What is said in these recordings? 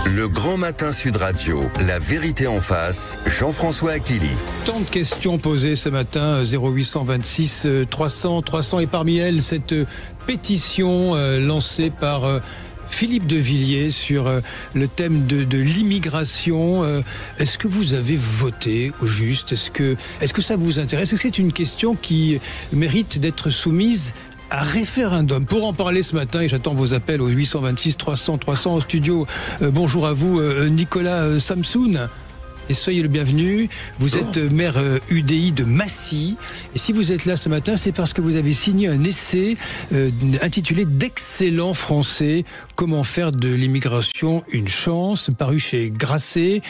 Le Grand Matin Sud Radio, la vérité en face, Jean-François Achilly. Tant de questions posées ce matin, 0826 300 300, et parmi elles, cette pétition lancée par Philippe de Villiers sur le thème de l'immigration. Est-ce que vous avez voté au juste ? Est-ce que ça vous intéresse ? Est-ce que c'est une question qui mérite d'être soumise à référendum? Pour en parler ce matin, et j'attends vos appels au 826 300 300 au studio. Bonjour à vous, Nicolas Samsoun. Et soyez le bienvenu. Vous êtes maire UDI de Massy. Et si vous êtes là ce matin, c'est parce que vous avez signé un essai intitulé d'Excellents Français, comment faire de l'immigration une chance, paru chez Grasset.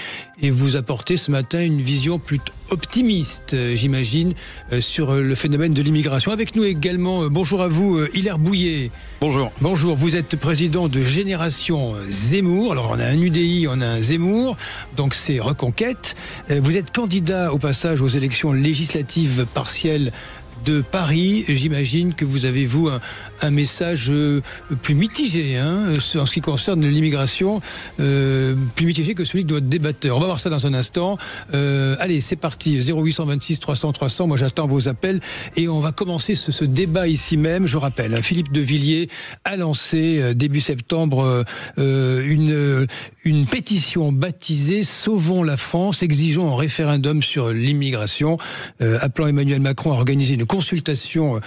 Et vous apportez ce matin une vision plutôt optimiste, j'imagine, sur le phénomène de l'immigration. Avec nous également, bonjour à vous, Hilaire Bouillet. Bonjour. Bonjour, vous êtes président de Génération Zemmour. Alors on a un UDI, on a un Zemmour, donc c'est Reconquête. Vous êtes candidat au passage aux élections législatives partielles de Paris. J'imagine que vous avez, vous, un message plus mitigé en ce qui concerne l'immigration, plus mitigé que celui de votre débatteur. On va voir ça dans un instant. Allez, c'est parti, 0826 300 300, moi j'attends vos appels et on va commencer ce débat ici même. Je rappelle, Philippe de Villiers a lancé début septembre une pétition baptisée « Sauvons la France, exigeons un référendum sur l'immigration », appelant Emmanuel Macron à organiser une consultation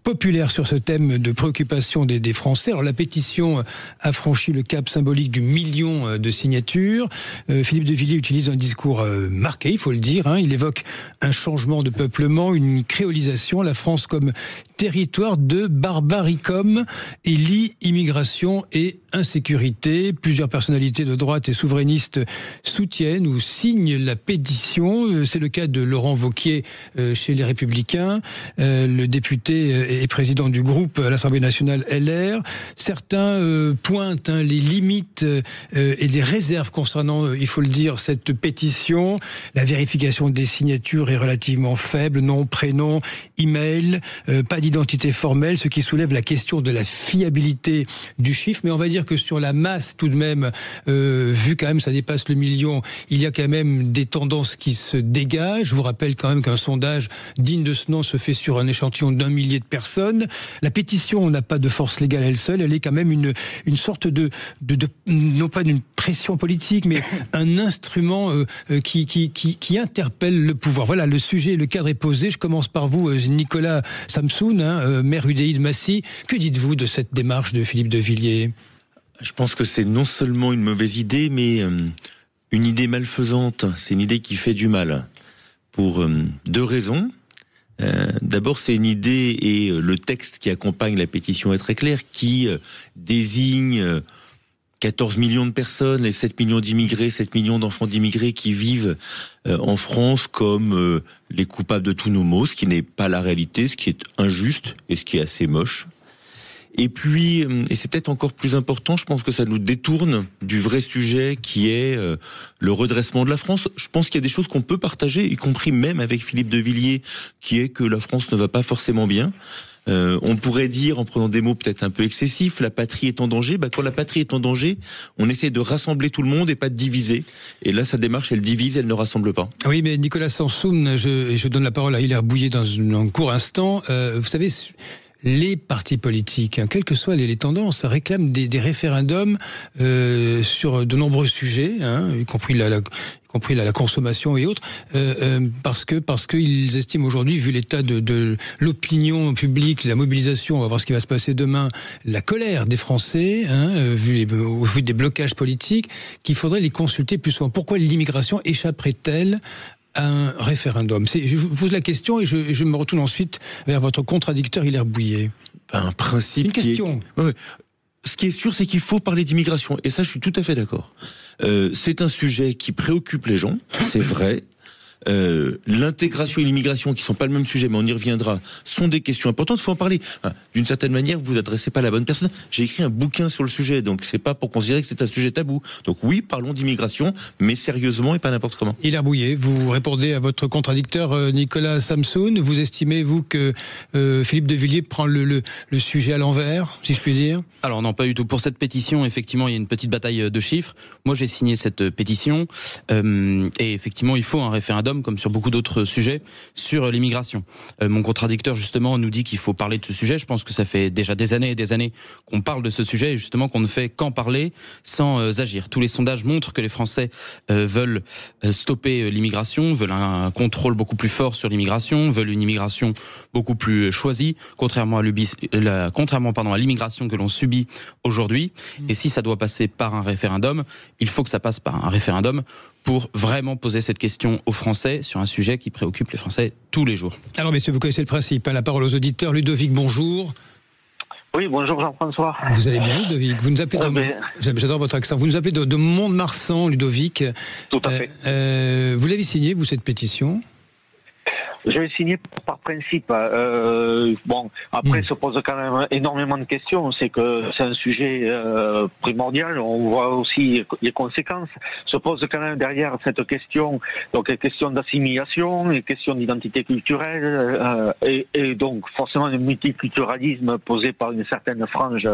populaire sur ce thème de préoccupation des Français. Alors la pétition a franchi le cap symbolique du million de signatures. Philippe de Villiers utilise un discours marqué, il faut le dire. Il évoque un changement de peuplement, une créolisation, la France comme territoire de barbaricum et lie immigration et insécurité. Plusieurs personnalités de droite et souverainistes soutiennent ou signent la pétition. C'est le cas de Laurent Wauquiez chez les Républicains, le député et président du groupe à l'Assemblée nationale LR. Certains pointent les limites et les réserves concernant, il faut le dire, cette pétition. La vérification des signatures est relativement faible, nom, prénom, email, pas d'identité formelle, ce qui soulève la question de la fiabilité du chiffre. Mais on va dire que sur la masse, tout de même, vu quand même ça dépasse le million, il y a quand même des tendances qui se dégagent. Je vous rappelle quand même qu'un sondage digne de ce nom se fait sur un échantillon d'1 millier de personnes. La pétition n'a pas de force légale elle seule, elle est quand même une sorte de non pas d'une pression politique, mais un instrument qui interpelle le pouvoir. Voilà, le sujet, le cadre est posé. Je commence par vous, Nicolas Samsoun, maire UDI de Massy. Que dites-vous de cette démarche de Philippe de Villiers ? Je pense que c'est non seulement une mauvaise idée, mais une idée malfaisante. C'est une idée qui fait du mal. Pour deux raisons. D'abord, c'est une idée, et le texte qui accompagne la pétition est très clair, qui désigne 14 millions de personnes, les 7 millions d'immigrés, 7 millions d'enfants d'immigrés qui vivent en France comme les coupables de tous nos maux, ce qui n'est pas la réalité, ce qui est injuste et ce qui est assez moche. Et puis, et c'est peut-être encore plus important, je pense que ça nous détourne du vrai sujet qui est le redressement de la France. Je pense qu'il y a des choses qu'on peut partager, y compris même avec Philippe de Villiers, qui est que la France ne va pas forcément bien. On pourrait dire, en prenant des mots peut-être un peu excessifs, la patrie est en danger. Quand la patrie est en danger, on essaie de rassembler tout le monde et pas de diviser. Et là, sa démarche, elle divise, elle ne rassemble pas. Oui, mais Nicolas Samsoun, je donne la parole à Hilaire Bouillet dans un court instant. Vous savez, les partis politiques, quelles que soient les tendances, réclament des référendums sur de nombreux sujets, y compris la consommation et autres, parce qu'ils estiment aujourd'hui, vu l'état de l'opinion publique, la mobilisation, on va voir ce qui va se passer demain, la colère des Français, vu des blocages politiques, qu'il faudrait les consulter plus souvent. Pourquoi l'immigration échapperait-elle à un référendum? Je vous pose la question et je me retourne ensuite vers votre contradicteur Hilaire Bouillet. Un principe. Une question. Ouais. Ce qui est sûr, c'est qu'il faut parler d'immigration. Et ça, je suis tout à fait d'accord. C'est un sujet qui préoccupe les gens, c'est vrai. l'intégration et l'immigration, qui sont pas le même sujet, mais on y reviendra, sont des questions importantes. Il faut en parler. D'une certaine manière, vous adressez pas à la bonne personne. J'ai écrit un bouquin sur le sujet, donc c'est pas pour considérer que c'est un sujet tabou. Donc oui, parlons d'immigration, mais sérieusement et pas n'importe comment. Hilaire Bouillet, vous répondez à votre contradicteur Nicolas Samsoun. Vous estimez, vous, que Philippe de Villiers prend le sujet à l'envers, si je puis dire? Alors non, pas du tout. Pour cette pétition, effectivement, il y a une petite bataille de chiffres. Moi, j'ai signé cette pétition et effectivement, il faut un référendum, comme sur beaucoup d'autres sujets, sur l'immigration. Mon contradicteur, justement, nous dit qu'il faut parler de ce sujet. Je pense que ça fait déjà des années et des années qu'on parle de ce sujet et justement qu'on ne fait qu'en parler sans agir. Tous les sondages montrent que les Français veulent stopper l'immigration, veulent un contrôle beaucoup plus fort sur l'immigration, veulent une immigration beaucoup plus choisie, contrairement à l'immigration que l'on subit aujourd'hui. Et si ça doit passer par un référendum, il faut que ça passe par un référendum pour vraiment poser cette question aux Français sur un sujet qui préoccupe les Français tous les jours. Alors messieurs, vous connaissez le principe, la parole aux auditeurs. Ludovic, bonjour. Oui, bonjour Jean-François. Vous allez bien, Ludovic? Vous nous appelez j'adore votre accent. Vous nous appelez de Mont-de-Marsan, Ludovic. Tout à fait. Vous l'avez signé, vous, cette pétition? Je l'ai signé par principe. Bon, après se pose quand même énormément de questions. C'est que c'est un sujet primordial. On voit aussi les conséquences. Se pose quand même derrière cette question, donc les questions d'assimilation, les questions d'identité culturelle, et donc forcément le multiculturalisme posé par une certaine frange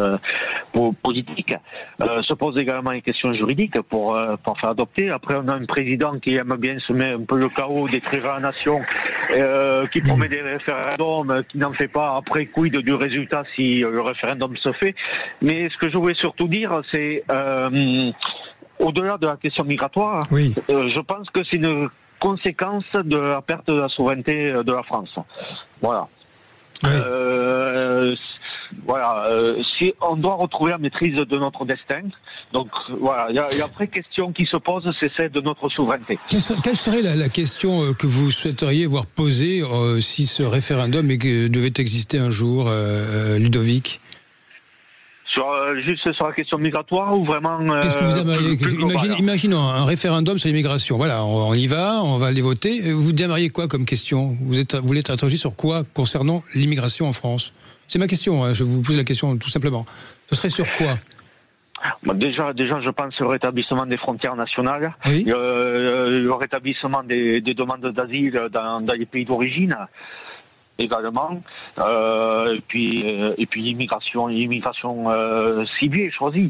politique. Se pose également les questions juridiques pour faire adopter. Après, on a un président qui aime bien semer un peu le chaos, détruire la nation. Qui promet des référendums, qui n'en fait pas après quid du résultat si le référendum se fait. Mais ce que je voulais surtout dire, c'est au-delà de la question migratoire, je pense que c'est une conséquence de la perte de la souveraineté de la France. Voilà. Oui. Si on doit retrouver la maîtrise de notre destin. Donc voilà, il y a la vraie question qui se pose, c'est celle de notre souveraineté. Quelle serait la question que vous souhaiteriez voir posée si ce référendum devait exister un jour, Ludovic? Juste sur la question migratoire ou vraiment... Qu'est-ce que vous aimeriez? Imaginons un référendum sur l'immigration. Voilà, on y va, on va aller voter. Vous aimeriez quoi comme question? Vous voulez être interrogé sur quoi concernant l'immigration en France? C'est ma question, hein, je vous pose la question tout simplement. Ce serait sur quoi? Déjà, je pense au rétablissement des frontières nationales, le rétablissement des demandes d'asile dans les pays d'origine également, et puis l'immigration ciblée, choisie.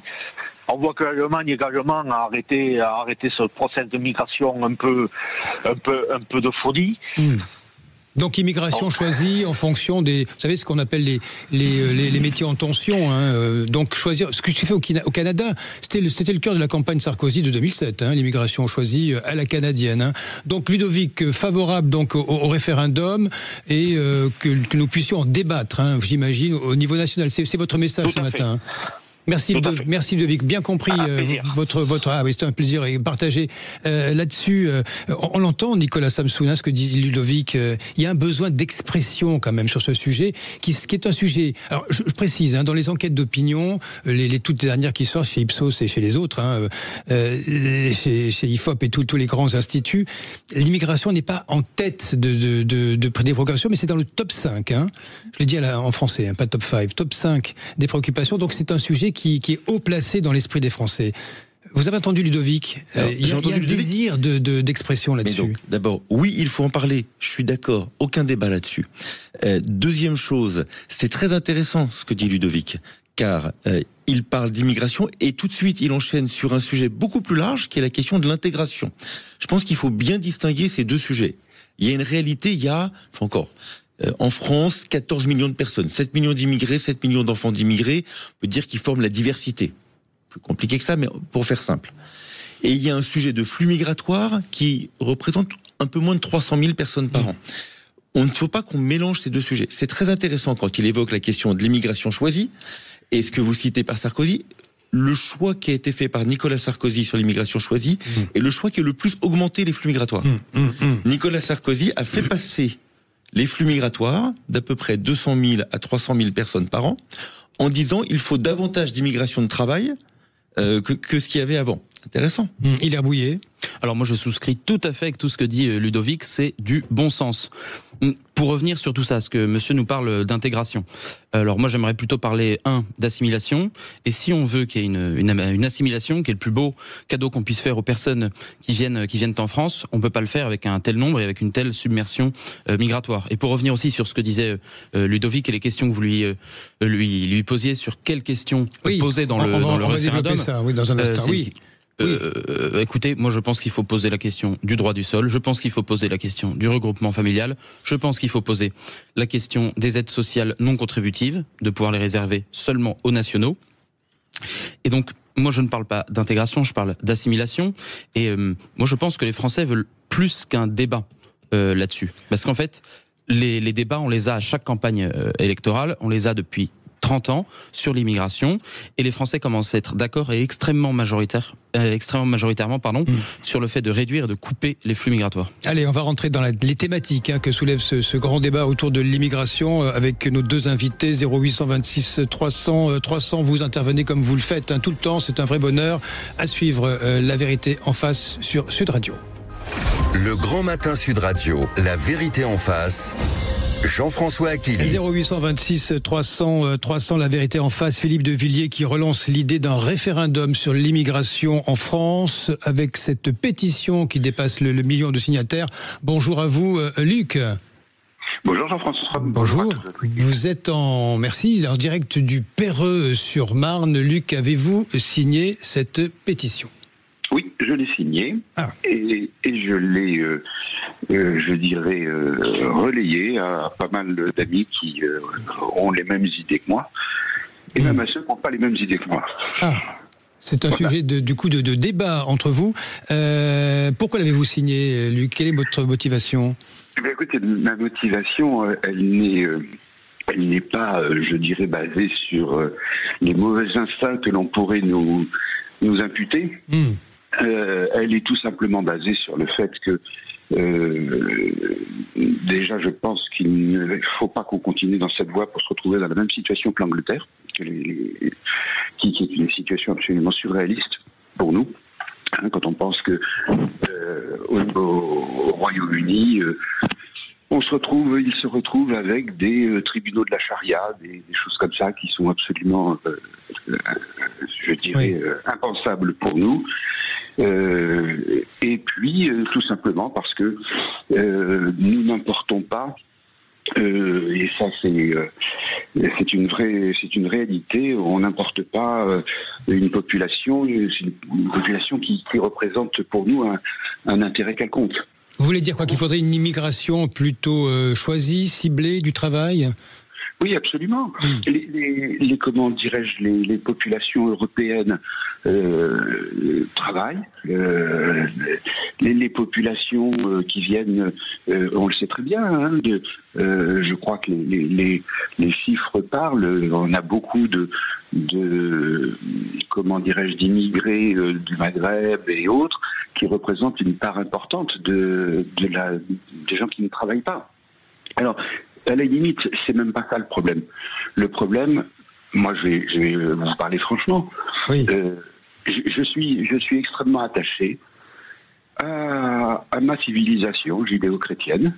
On voit que l'Allemagne également a arrêté ce process de migration un peu de folie. Donc immigration choisie en fonction des, vous savez ce qu'on appelle les métiers en tension. Hein, donc choisir ce que tu fais au Canada, c'était le cœur de la campagne Sarkozy de 2007. Hein, l'immigration choisie à la canadienne. Hein. Donc Ludovic, favorable donc au référendum et que nous puissions en débattre. Hein, j'imagine au niveau national. C'est votre message ce matin. Merci Ludovic, bien compris c'est un plaisir et partagé là-dessus. On l'entend Nicolas Samsoun, ce que dit Ludovic, il y a un besoin d'expression quand même sur ce sujet qui est un sujet. Alors je précise, hein, dans les enquêtes d'opinion, les toutes dernières qui sortent chez Ipsos et chez les autres, hein, chez IFOP et tous les grands instituts, l'immigration n'est pas en tête des préoccupations, mais c'est dans le top 5. Hein. Je l'ai dit en français, hein, pas top 5, top 5 des préoccupations. Donc c'est un sujet qui est haut placé dans l'esprit des Français. Vous avez entendu Ludovic, il y a un désir d'expression là-dessus. D'abord, oui, il faut en parler, je suis d'accord, aucun débat là-dessus. Deuxième chose, c'est très intéressant ce que dit Ludovic, car il parle d'immigration et tout de suite il enchaîne sur un sujet beaucoup plus large qui est la question de l'intégration. Je pense qu'il faut bien distinguer ces deux sujets. Il y a une réalité, en France, 14 millions de personnes, 7 millions d'immigrés, 7 millions d'enfants d'immigrés, on peut dire qu'ils forment la diversité. Plus compliqué que ça, mais pour faire simple. Et il y a un sujet de flux migratoire qui représente un peu moins de 300 000 personnes par an. On ne faut pas qu'on mélange ces deux sujets. C'est très intéressant quand il évoque la question de l'immigration choisie, et ce que vous citez par Sarkozy, le choix qui a été fait par Nicolas Sarkozy sur l'immigration choisie est le choix qui a le plus augmenté les flux migratoires. Nicolas Sarkozy a fait passer les flux migratoires d'à peu près 200 000 à 300 000 personnes par an, en disant il faut davantage d'immigration de travail que ce qu'il y avait avant. Intéressant. Hilaire Bouillet. Alors moi je souscris tout à fait avec tout ce que dit Ludovic, c'est du bon sens. Pour revenir sur tout ça, ce que monsieur nous parle d'intégration. Alors moi j'aimerais plutôt parler, d'assimilation. Et si on veut qu'il y ait une assimilation, qui est le plus beau cadeau qu'on puisse faire aux personnes qui viennent en France, on peut pas le faire avec un tel nombre et avec une telle submersion migratoire. Et pour revenir aussi sur ce que disait Ludovic et les questions que vous lui posiez sur quelles questions poser dans le référendum. Ça, oui, dans un instant, oui. Écoutez, moi je pense qu'il faut poser la question du droit du sol, je pense qu'il faut poser la question du regroupement familial, je pense qu'il faut poser la question des aides sociales non contributives, de pouvoir les réserver seulement aux nationaux. Et donc, moi je ne parle pas d'intégration, je parle d'assimilation. Et moi je pense que les Français veulent plus qu'un débat là-dessus. Parce qu'en fait, les débats, on les a à chaque campagne électorale, on les a depuis 30 ans sur l'immigration, et les Français commencent à être d'accord et extrêmement majoritairement sur le fait de réduire, de couper les flux migratoires. Allez, on va rentrer dans les thématiques que soulève ce grand débat autour de l'immigration avec nos deux invités. 0826 300 300, vous intervenez comme vous le faites tout le temps, c'est un vrai bonheur. À suivre La Vérité en face sur Sud Radio. Le Grand Matin Sud Radio, La Vérité en face. Jean-François Achille. 0826 300 300, La Vérité en face. Philippe de Villiers qui relance l'idée d'un référendum sur l'immigration en France avec cette pétition qui dépasse le million de signataires. Bonjour à vous, Luc. Bonjour Jean-François. Bonjour. Vous êtes en direct du Perreux sur Marne. Luc, avez-vous signé cette pétition ? Oui, je l'ai signé et je l'ai, relayé à pas mal d'amis qui ont les mêmes idées que moi, et même à ceux qui n'ont pas les mêmes idées que moi. C'est un sujet de débat entre vous. Pourquoi l'avez-vous signé, Luc ? Quelle est votre motivation ? Écoutez, ma motivation, elle n'est pas, basée sur les mauvais instincts que l'on pourrait nous imputer. Elle est tout simplement basée sur le fait que déjà je pense qu'il ne faut pas qu'on continue dans cette voie pour se retrouver dans la même situation que l'Angleterre, qui est une situation absolument surréaliste pour nous. Quand on pense que au Royaume-Uni, il se retrouve avec des tribunaux de la charia, des choses comme ça qui sont absolument, impensables pour nous. Et puis, tout simplement parce que nous n'importons pas, et ça c'est une réalité, on n'importe pas une population qui représente pour nous un intérêt quelconque. Vous voulez dire quoi, qu'il faudrait une immigration plutôt choisie, ciblée, du travail ? Oui, absolument. Les populations européennes travaillent. Les populations qui viennent, on le sait très bien. Je crois que les chiffres parlent. On a beaucoup d'immigrés du Maghreb et autres qui représentent une part importante des gens qui ne travaillent pas. Alors, à la limite, c'est même pas ça le problème. Le problème, moi, je vais vous parler franchement. Oui. Je suis extrêmement attaché à ma civilisation judéo-chrétienne,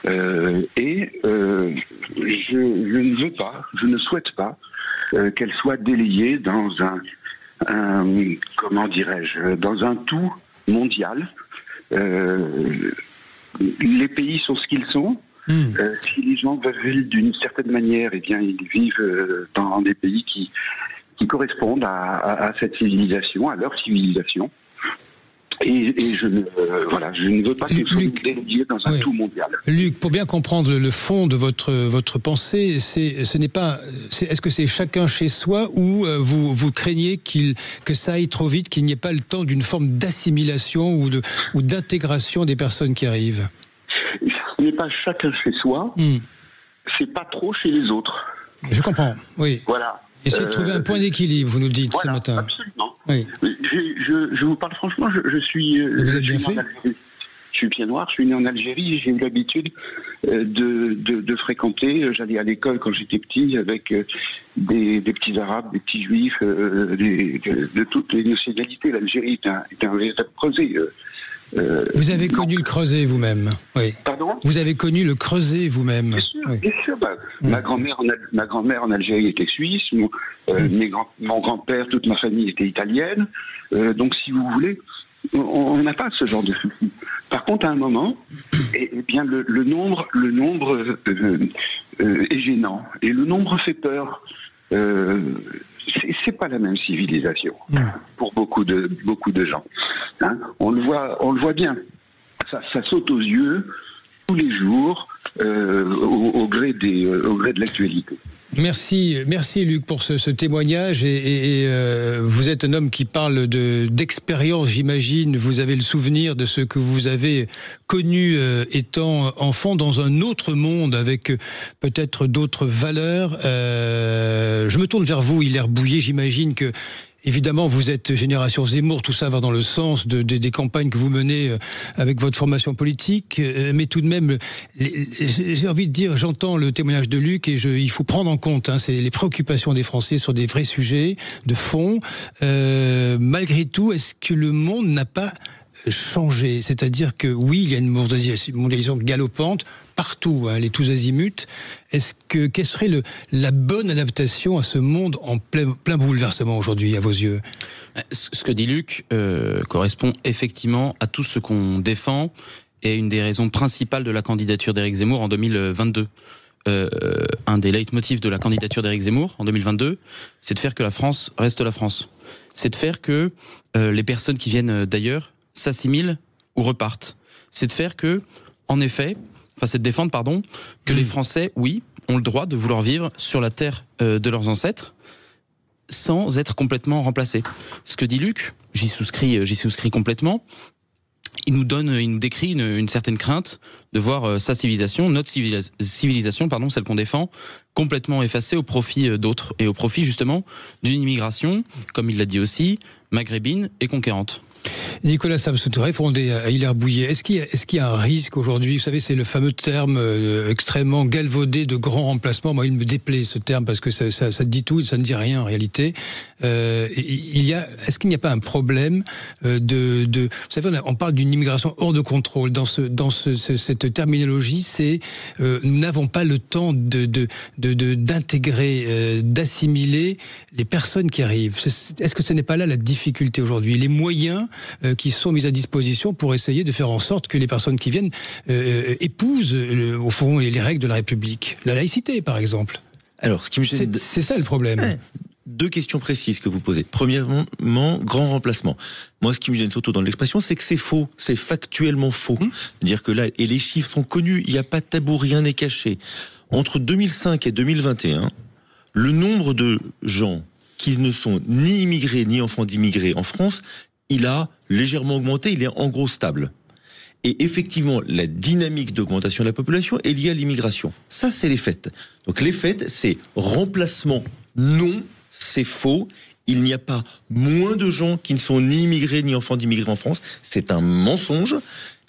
et je ne veux pas, je ne souhaite pas qu'elle soit délayée dans dans un tout mondial. Les pays sont ce qu'ils sont. Si les gens vivent d'une certaine manière, eh bien, ils vivent dans des pays qui correspondent à cette civilisation, à leur civilisation. Et je ne veux pas que nous soyons délégués dans un tout mondial. Luc, pour bien comprendre le fond de votre pensée, est-ce que c'est chacun chez soi, ou vous craignez que ça aille trop vite, qu'il n'y ait pas le temps d'une forme d'assimilation ou d'intégration des personnes qui arrivent ? Ce n'est pas chacun chez soi, c'est pas trop chez les autres. Je comprends, oui. Voilà. Essayez de trouver un point d'équilibre, vous nous dites ce matin. Absolument. Oui. Je vous parle franchement, je suis. Vous êtes bien fait. Je suis pied noir, je suis né en Algérie, j'ai eu l'habitude de fréquenter. J'allais à l'école quand j'étais petit avec des petits Arabes, des petits Juifs, de toutes les nationalités. L'Algérie est un véritable creuset Vous avez connu le Creuset vous-même, oui. Pardon ? Vous avez connu le Creuset vous-même. Bien sûr, oui. bien sûr. Ma grand-mère en Algérie était suisse, mon grand-père, toute ma famille était italienne. Donc, si vous voulez, on n'a pas ce genre de soucis. Par contre, à un moment, bien le nombre est gênant et le nombre fait peur. C'est pas la même civilisation pour beaucoup de gens. Hein, on le voit bien. Ça saute aux yeux tous les jours au gré de l'actualité. Merci Luc pour ce témoignage et vous êtes un homme qui parle d'expérience, j'imagine. Vous avez le souvenir de ce que vous avez connu étant enfant dans un autre monde avec peut-être d'autres valeurs. Je me tourne vers vous, Hilaire Bouillet. J'imagine que évidemment, vous êtes génération Zemmour, tout ça va dans le sens des campagnes que vous menez avec votre formation politique, mais tout de même, j'ai envie de dire, j'entends le témoignage de Luc et il faut prendre en compte c'est les préoccupations des Français sur des vrais sujets de fond. Malgré tout, est-ce que le monde n'a pas changé ? C'est-à-dire que oui, il y a une mondialisation galopante partout, elle est tous azimuts. Quelle serait la bonne adaptation à ce monde en plein bouleversement aujourd'hui, à vos yeux ? Ce que dit Luc correspond effectivement à tout ce qu'on défend et une des raisons principales de la candidature d'Éric Zemmour en 2022. Un des leitmotifs de la candidature d'Éric Zemmour en 2022, c'est de faire que la France reste la France. C'est de faire que les personnes qui viennent d'ailleurs s'assimilent ou repartent. C'est de faire que, en effet, c'est de défendre, que les Français, oui, ont le droit de vouloir vivre sur la terre de leurs ancêtres sans être complètement remplacés. Ce que dit Luc, j'y souscris complètement. Il nous décrit une certaine crainte de voir sa civilisation, notre civilisation, celle qu'on défend, complètement effacée au profit d'autres et au profit justement d'une immigration, comme il l'a dit aussi, maghrébine et conquérante. Nicolas Samsoutou, répondez à Hilaire Bouillet. Est-ce qu'il y a un risque aujourd'hui ? Vous savez, c'est le fameux terme extrêmement galvaudé de grand remplacement. Moi, il me déplaît ce terme parce que ça dit tout, ça ne dit rien en réalité. Est-ce qu'il n'y a pas un problème vous savez, on parle d'une immigration hors de contrôle. Dans cette terminologie, c'est nous n'avons pas le temps d'intégrer, d'assimiler les personnes qui arrivent. Est-ce que ce n'est pas là la difficulté aujourd'hui ? Les moyens qui sont mis à disposition pour essayer de faire en sorte que les personnes qui viennent épousent au fond les règles de la République. La laïcité, par exemple. Alors, c'est ça le problème. Deux questions précises que vous posez. Premièrement, grand remplacement. Moi, ce qui me gêne surtout dans l'expression, c'est que c'est faux. C'est factuellement faux. Dire que là, et les chiffres sont connus, il n'y a pas de tabou, rien n'est caché. Entre 2005 et 2021, le nombre de gens qui ne sont ni immigrés ni enfants d'immigrés en France, il a légèrement augmenté, il est en gros stable. Et effectivement, la dynamique d'augmentation de la population est liée à l'immigration. Ça, c'est les faits. Donc les faits, c'est remplacement, non, c'est faux. Il n'y a pas moins de gens qui ne sont ni immigrés ni enfants d'immigrés en France. C'est un mensonge.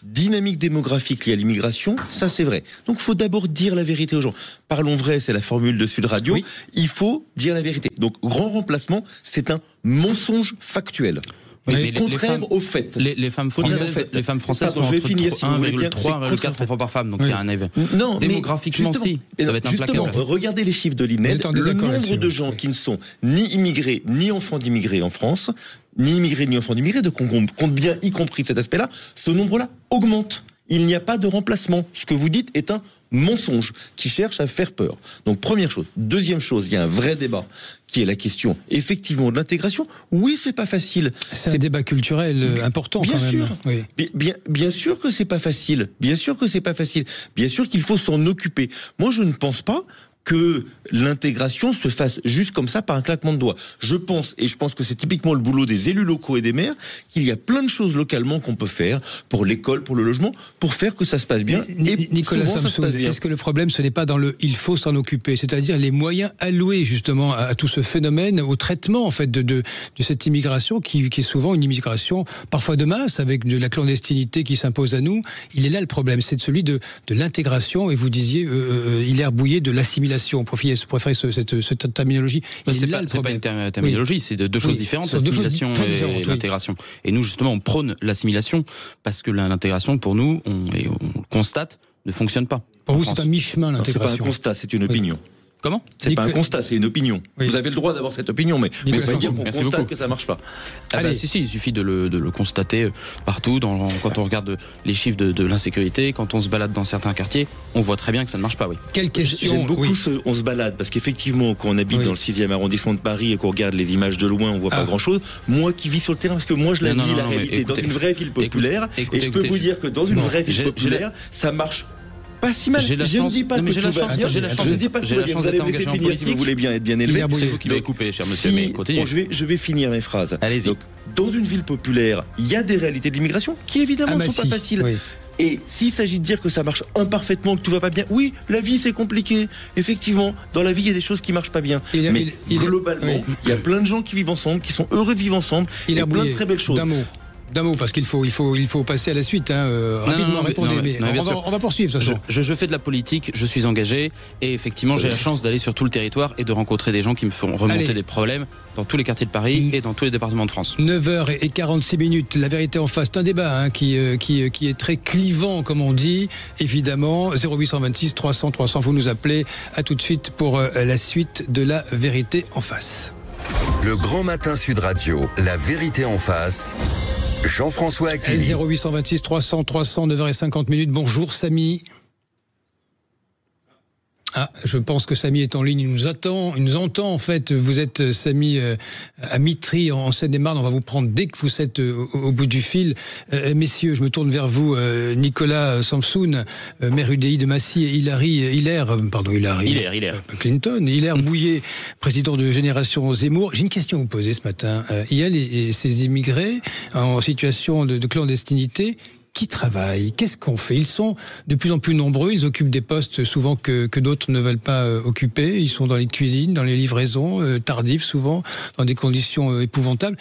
Dynamique démographique liée à l'immigration, ça c'est vrai. Donc il faut d'abord dire la vérité aux gens. Parlons vrai, c'est la formule de Sud Radio. Oui. Il faut dire la vérité. Donc grand remplacement, c'est un mensonge factuel. Oui, mais contraire aux faits. Les femmes françaises sont entre 1,3 et 1,4 enfants par femme, donc il y a un effet. Non, démographiquement, si, ça va être implacable. Regardez les chiffres de l'INED, le nombre de gens qui ne sont ni immigrés, ni enfants d'immigrés en France, ni immigrés, ni enfants d'immigrés, donc on compte bien, y compris de cet aspect-là, ce nombre-là augmente. Il n'y a pas de remplacement. Ce que vous dites est un mensonge qui cherche à faire peur. Donc première chose. Deuxième chose, il y a un vrai débat qui est la question effectivement de l'intégration. Oui, c'est pas facile. C'est un débat culturel important bien quand même. Sûr. Oui. Bien sûr que c'est pas facile. Bien sûr que c'est pas facile. Bien sûr qu'il faut s'en occuper. Moi, je ne pense pas que l'intégration se fasse juste comme ça par un claquement de doigts. Je pense que c'est typiquement le boulot des élus locaux et des maires, qu'il y a plein de choses localement qu'on peut faire pour l'école, pour le logement, pour faire que ça se passe bien. Et Nicolas Samson, est-ce que le problème, ce n'est pas dans le « il faut s'en occuper », c'est-à-dire les moyens alloués justement à tout ce phénomène, au traitement en fait de cette immigration qui est souvent une immigration parfois de masse, avec de la clandestinité qui s'impose à nous. Il est là le problème, c'est celui de l'intégration, et vous disiez, Hilaire Bouillet, de l'assimilation l'assimilation. Préférez cette terminologie. C'est pas une terminologie, c'est deux choses différentes, l'assimilation et l'intégration. Et nous, justement, on prône l'assimilation parce que l'intégration, pour nous, on constate, ne fonctionne pas. Pour vous, c'est un mi-chemin, l'intégration. C'est pas un constat, c'est une opinion. Comment ? C'est pas un constat, c'est une opinion. Oui. Vous avez le droit d'avoir cette opinion, mais vous pouvez dire qu'on constate que ça marche pas. Si, il suffit de le constater partout. Quand on regarde les chiffres de l'insécurité, quand on se balade dans certains quartiers, on voit très bien que ça ne marche pas. Oui. Quelle question ? J'aime beaucoup on se balade, parce qu'effectivement, quand on habite dans le 6e arrondissement de Paris et qu'on regarde les images de loin, on voit pas grand-chose. Moi qui vis sur le terrain, parce que moi je la vis la réalité dans une vraie ville populaire, et je peux vous dire que dans une vraie ville populaire, ça marche pas si mal. Je ne dis pas que tout va bien. Je ne dis pas que tout va bien. Vous allez me laisser finir si vous voulez bien être bien élevé. C'est vous qui m'avez coupé, cher monsieur, mais continuez. Je vais finir mes phrases. Allez-y. Donc, dans une ville populaire, il y a des réalités de l'immigration qui évidemment ne sont pas faciles. Oui. Et s'il s'agit de dire que ça marche imparfaitement, que tout va pas bien, oui, la vie c'est compliqué. Effectivement, dans la vie il y a des choses qui marchent pas bien. Mais globalement, il y a plein de gens qui vivent ensemble, qui sont heureux de vivre ensemble. Il y a plein de très belles choses. D'un mot, parce qu'il faut passer à la suite. Rapidement, répondez. On va poursuivre, de toute façon. Je fais de la politique, je suis engagé, et effectivement, j'ai la chance d'aller sur tout le territoire et de rencontrer des gens qui me feront remonter des problèmes dans tous les quartiers de Paris et dans tous les départements de France. 9h46, la vérité en face. C'est un débat qui est très clivant, comme on dit. Évidemment, 0826 300 300, vous nous appelez. À tout de suite pour la suite de la vérité en face. Le Grand Matin Sud Radio, la vérité en face. Jean-François Acquini. 0826 300 300, 9h50. Bonjour Samy. Je pense que Samy est en ligne, il nous entend en fait. Vous êtes Samy à Mitry en Seine-et-Marne. On va vous prendre dès que vous êtes au bout du fil. Messieurs, je me tourne vers vous. Nicolas Samsoun, maire UDI de Massy, et Hilaire Clinton, Hilaire Bouillet, président de Génération Zemmour. J'ai une question à vous poser ce matin. Il y a ces immigrés en situation de clandestinité qui travaillent. Qu'est-ce qu'on fait ? Ils sont de plus en plus nombreux, ils occupent des postes souvent que d'autres ne veulent pas occuper. Ils sont dans les cuisines, dans les livraisons, tardives souvent, dans des conditions épouvantables.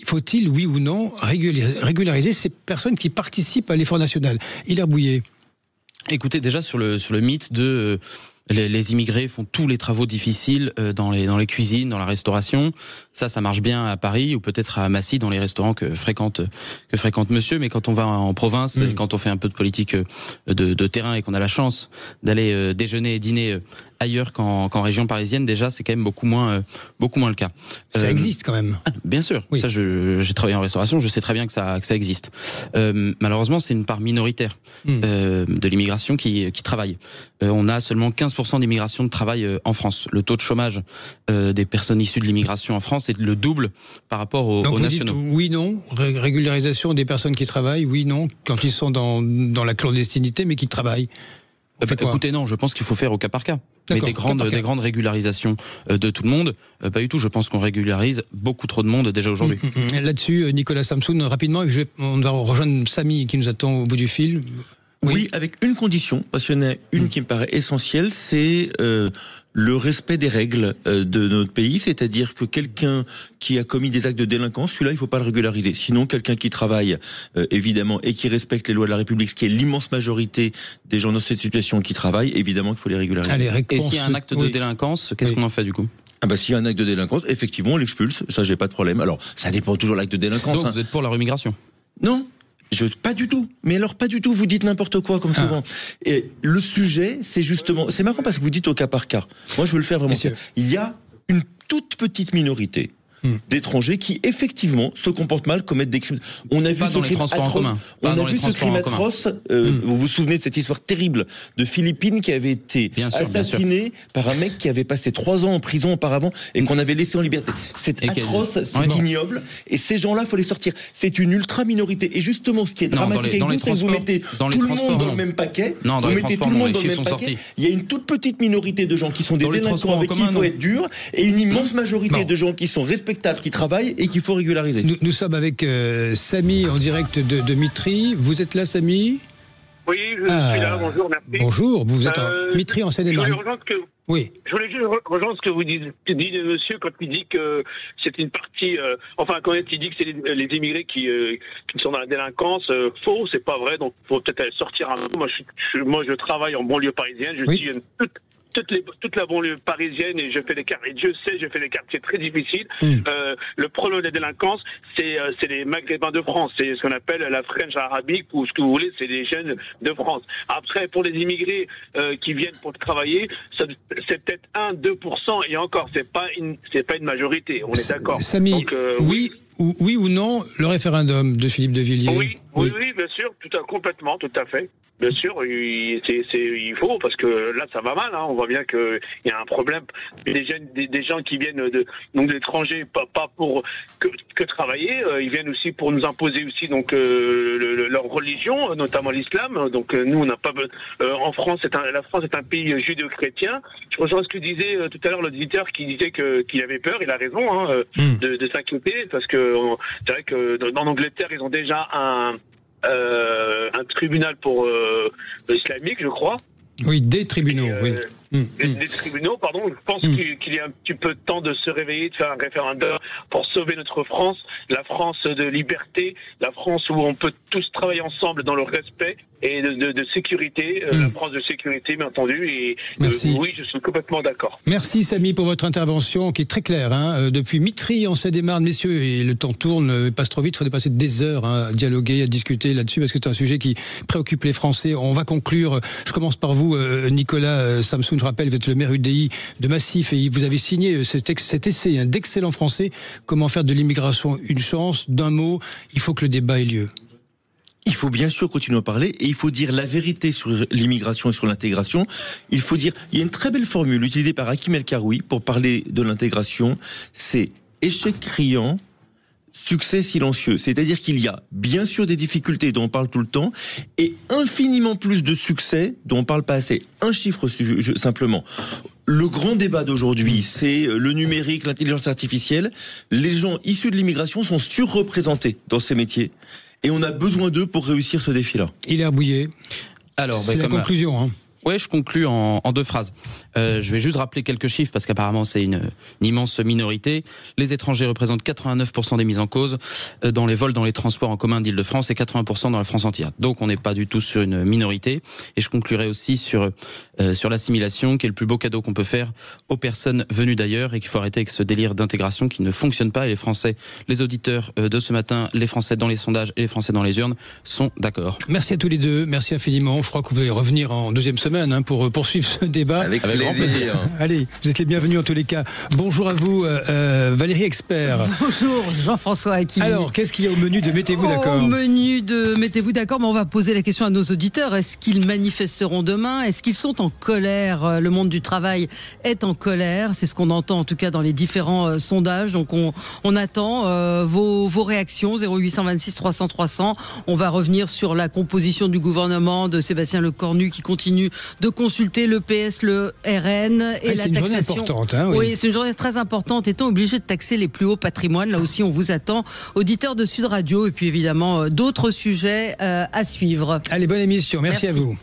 Faut-il, oui ou non, régulariser ces personnes qui participent à l'effort national ? Hilaire Bouillet. Écoutez, déjà sur le mythe de... Les immigrés font tous les travaux difficiles dans les cuisines, dans la restauration. Ça marche bien à Paris ou peut-être à Massy dans les restaurants que fréquente monsieur. Mais quand on va en province et quand on fait un peu de politique de terrain et qu'on a la chance d'aller déjeuner et dîner ailleurs qu'en région parisienne, déjà c'est quand même beaucoup moins le cas. Ça existe quand même. Bien sûr. Oui. Ça, j'ai travaillé en restauration, je sais très bien que ça existe. Malheureusement, c'est une part minoritaire de l'immigration qui travaille. On a seulement 15% d'immigration de travail en France. Le taux de chômage des personnes issues de l'immigration en France est le double par rapport aux nationaux. Dites oui, non, régularisation des personnes qui travaillent, oui, non, quand ils sont dans la clandestinité mais qui travaillent. Écoutez, non, je pense qu'il faut faire au cas par cas. Mais des grandes régularisations de tout le monde, pas du tout. Je pense qu'on régularise beaucoup trop de monde déjà aujourd'hui. Là-dessus, Nicolas Samsoun, rapidement, on va rejoindre Samy qui nous attend au bout du fil. Oui, avec une condition, parce qu'il y en a une qui me paraît essentielle, c'est le respect des règles de notre pays, c'est-à-dire que quelqu'un qui a commis des actes de délinquance, celui-là, il ne faut pas le régulariser. Sinon, quelqu'un qui travaille, évidemment, et qui respecte les lois de la République, ce qui est l'immense majorité des gens dans cette situation qui travaillent, évidemment qu'il faut les régulariser. Et s'il y a un acte de délinquance, qu'est-ce qu'on en fait du coup ? S'il y a un acte de délinquance, effectivement, on l'expulse, ça j'ai pas de problème. Alors, ça dépend toujours de l'acte de délinquance. Donc vous êtes pour la remigration ? Non. Pas du tout. Mais alors, pas du tout. Vous dites n'importe quoi, comme souvent. Et le sujet, c'est justement... C'est marrant parce que vous dites au cas par cas. Moi, je veux le faire vraiment. Il y a une toute petite minorité d'étrangers qui, effectivement, se comportent mal, commettent des crimes. On a vu ce crime atroce. On a vu ce crime atroce. Vous vous souvenez de cette histoire terrible de Philippines qui avait été assassinée par un mec qui avait passé 3 ans en prison auparavant et qu'on avait laissé en liberté. C'est atroce, c'est ignoble. Et ces gens-là, il faut les sortir. C'est une ultra minorité. Et justement, ce qui est dramatique avec vous, c'est que vous mettez tout le monde dans le même paquet. Vous mettez tout le monde dans le même paquet. Il y a une toute petite minorité de gens qui sont des délinquants avec qui il faut être dur et une immense majorité de gens qui sont respectables, qui travaillent et qu'il faut régulariser. Nous sommes avec Samy en direct de Mitry. Vous êtes là, Samy ? Oui, je suis là. Bonjour, merci. Bonjour, vous êtes en Mitry en Seine-et-Marne. Je voulais juste rejoindre ce que vous dites, monsieur, quand il dit que c'est une partie... quand il dit que c'est les immigrés qui sont dans la délinquance, faux, c'est pas vrai, donc il faut peut-être sortir un peu. Moi, je travaille en banlieue parisienne, je suis une toute la banlieue parisienne, et je fais des quartiers très difficiles. Le problème de la délinquance, c'est les Maghrébins de France, c'est ce qu'on appelle la French Arabique, ou ce que vous voulez, c'est les jeunes de France. Après, pour les immigrés qui viennent pour travailler, c'est peut-être 1-2%, et encore, c'est pas une majorité, on est d'accord. Samy, donc, oui ou non, le référendum de Philippe de Villiers? Oui, bien sûr, complètement, tout à fait. Bien sûr, il faut, parce que là, ça va mal. Hein. On voit bien qu'il y a un problème. Des gens qui viennent de l'étranger, pas pour que travailler, ils viennent aussi pour nous imposer aussi leur religion, notamment l'islam. Donc nous, on n'a pas. En France, la France est un pays judéo-chrétien. Je rejoins ce que disait tout à l'heure l'auditeur qui disait qu'il avait peur. Il a raison de s'inquiéter, parce que c'est vrai que en Angleterre, ils ont déjà un tribunal pour islamique, je crois. Oui, des tribunaux, oui. Des tribunaux, pardon. Je pense qu'il y a un petit peu de temps de se réveiller, de faire un référendum pour sauver notre France, la France de liberté, la France où on peut tous travailler ensemble dans le respect et de sécurité, la France de sécurité, bien entendu. Et oui, je suis complètement d'accord. Merci Samy pour votre intervention qui est très claire. Depuis Mitry en Seine-et-Marne, messieurs, et le temps tourne, passe trop vite, il faudrait passer des heures à dialoguer, à discuter là-dessus, parce que c'est un sujet qui préoccupe les Français. On va conclure. Je commence par vous, Nicolas Samsoun. Je rappelle, vous êtes le maire UDI de Massif et vous avez signé cet essai d'excellent français. Comment faire de l'immigration une chance? D'un mot, il faut que le débat ait lieu. Il faut bien sûr continuer à parler et il faut dire la vérité sur l'immigration et sur l'intégration. Il faut dire, il y a une très belle formule utilisée par Hakim El Karoui pour parler de l'intégration, c'est échec criant, succès silencieux. C'est-à-dire qu'il y a bien sûr des difficultés dont on parle tout le temps et infiniment plus de succès dont on parle pas assez. Un chiffre simplement. Le grand débat d'aujourd'hui, c'est le numérique, l'intelligence artificielle. Les gens issus de l'immigration sont surreprésentés dans ces métiers. Et on a besoin d'eux pour réussir ce défi-là. Hilaire Bouillet. Alors, c'est la conclusion. Oui, je conclus en 2 phrases. Je vais juste rappeler quelques chiffres parce qu'apparemment c'est une immense minorité. Les étrangers représentent 89% des mises en cause dans les vols, dans les transports en commun d'Île-de-France et 80% dans la France entière. Donc on n'est pas du tout sur une minorité. Et je conclurai aussi sur l'assimilation, qui est le plus beau cadeau qu'on peut faire aux personnes venues d'ailleurs, et qu'il faut arrêter avec ce délire d'intégration qui ne fonctionne pas. Et les Français, les auditeurs de ce matin, les Français dans les sondages et les Français dans les urnes sont d'accord. Merci à tous les deux, merci infiniment. Je crois que vous allez revenir en deuxième semaine pour poursuivre ce débat. Avec plaisir. Allez, vous êtes les bienvenus en tous les cas. Bonjour à vous, Valérie Expert. Bonjour Jean-François Hakimi. Alors, qu'est-ce qu'il y a au menu de Mettez-vous d'accord? Au menu de Mettez-vous d'accord, mais on va poser la question à nos auditeurs. Est-ce qu'ils manifesteront demain? Est-ce qu'ils sont en colère? Le monde du travail est en colère. C'est ce qu'on entend en tout cas dans les différents sondages. Donc on attend vos réactions. 0826 300 300. On va revenir sur la composition du gouvernement de Sébastien Lecornu qui continue de consulter le PS, le RN et la taxation. C'est une journée importante. Oui, c'est une journée très importante. Étant obligé de taxer les plus hauts patrimoines, là aussi on vous attend, auditeurs de Sud Radio, et puis évidemment d'autres sujets à suivre. Allez, bonne émission. Merci à vous.